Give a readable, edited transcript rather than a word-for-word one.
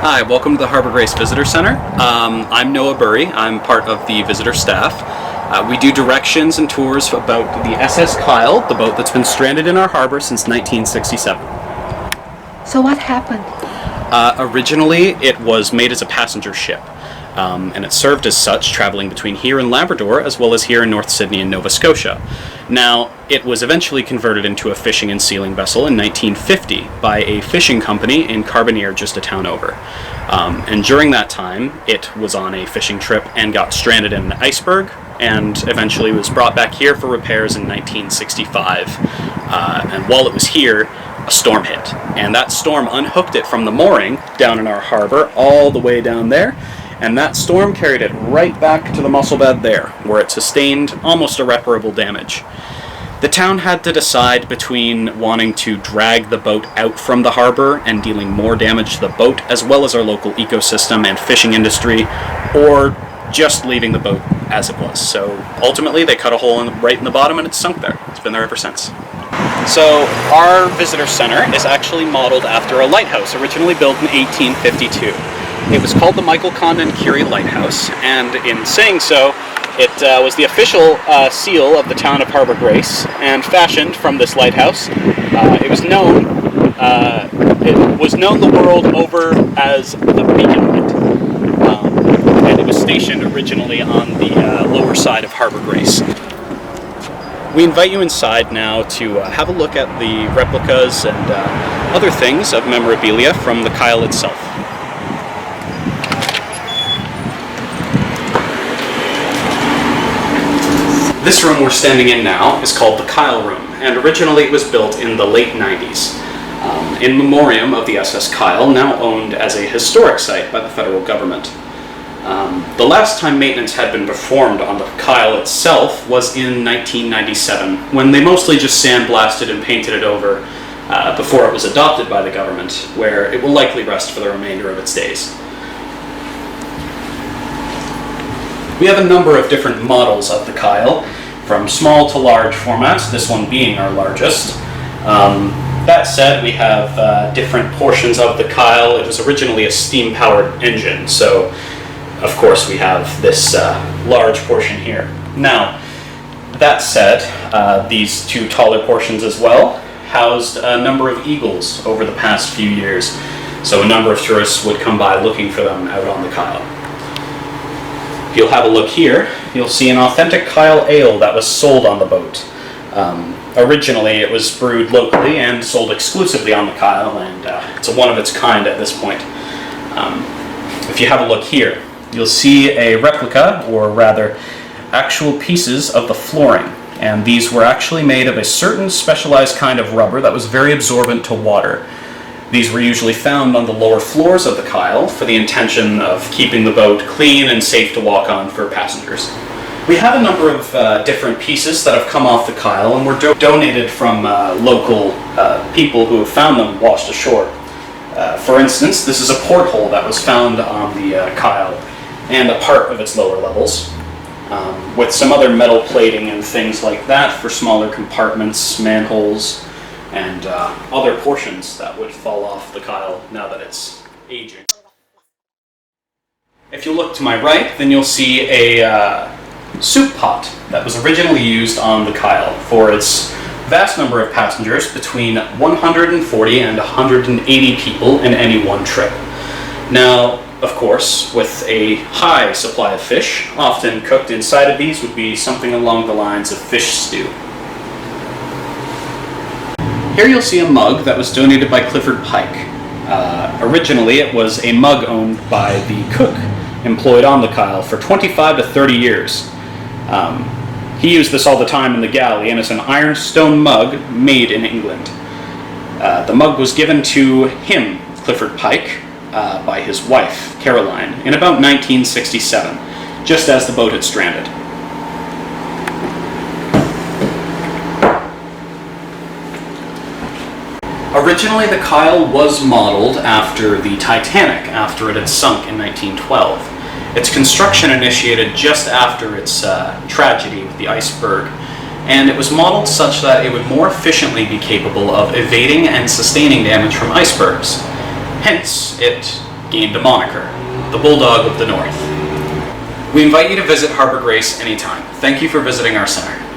Hi, welcome to the Harbour Grace Visitor Center. I'm Noah Burry. I'm part of the visitor staff. We do directions and tours about the SS Kyle, the boat that's been stranded in our harbour since 1967. So what happened? Originally, it was made as a passenger ship, and it served as such, traveling between here and Labrador, as well as here in North Sydney and Nova Scotia. Now, it was eventually converted into a fishing and sealing vessel in 1950 by a fishing company in Carbonear, just a town over. And during that time, it was on a fishing trip and got stranded in an iceberg, and eventually was brought back here for repairs in 1965. And while it was here, a storm hit, and that storm unhooked it from the mooring down in our harbour all the way down there, and that storm carried it right back to the mussel bed there, where it sustained almost irreparable damage. The town had to decide between wanting to drag the boat out from the harbour and dealing more damage to the boat as well as our local ecosystem and fishing industry, or just leaving the boat as it was. So ultimately they cut a hole right in the bottom and it's sunk there. It's been there ever since. So our visitor center is actually modeled after a lighthouse originally built in 1852. It was called the Michael Condon Curie Lighthouse, and in saying so, it was the official seal of the town of Harbour Grace, and fashioned from this lighthouse. It was known the world over as the Beacon Light, and it was stationed originally on the lower side of Harbour Grace. We invite you inside now to have a look at the replicas and other things of memorabilia from the Kyle itself. This room we're standing in now is called the Kyle Room, and originally it was built in the late 90s, in memoriam of the SS Kyle, now owned as a historic site by the federal government. The last time maintenance had been performed on the Kyle itself was in 1997, when they mostly just sandblasted and painted it over before it was adopted by the government, where it will likely rest for the remainder of its days. We have a number of different models of the Kyle, from small to large formats, this one being our largest. That said, we have different portions of the Kyle. It was originally a steam-powered engine, so of course we have this large portion here. Now, that said, these two taller portions as well housed a number of eagles over the past few years, so a number of tourists would come by looking for them out on the Kyle. If you'll have a look here, you'll see an authentic Kyle ale that was sold on the boat. Originally it was brewed locally and sold exclusively on the Kyle, and it's a one of its kind at this point. If you have a look here, you'll see a replica, or rather actual pieces of the flooring, and these were actually made of a certain specialized kind of rubber that was very absorbent to water. These were usually found on the lower floors of the Kyle for the intention of keeping the boat clean and safe to walk on for passengers. We have a number of different pieces that have come off the Kyle and were donated from local people who have found them washed ashore. For instance, this is a porthole that was found on the Kyle and a part of its lower levels, with some other metal plating and things like that for smaller compartments, manholes, and other portions that would fall off the Kyle now that it's aging. If you look to my right, then you'll see a soup pot that was originally used on the Kyle for its vast number of passengers, between 140 and 180 people in any one trip. Now, of course, with a high supply of fish, often cooked inside of these would be something along the lines of fish stew. Here you'll see a mug that was donated by Clifford Pike. Originally it was a mug owned by the cook employed on the Kyle for 25 to 30 years. He used this all the time in the galley, and it's an ironstone mug made in England. The mug was given to him, Clifford Pike, by his wife, Caroline, in about 1967, just as the boat had stranded. Originally, the Kyle was modeled after the Titanic, after it had sunk in 1912. Its construction initiated just after its tragedy with the iceberg, and it was modeled such that it would more efficiently be capable of evading and sustaining damage from icebergs. Hence, it gained a moniker, the Bulldog of the North. We invite you to visit Harbour Grace anytime. Thank you for visiting our center.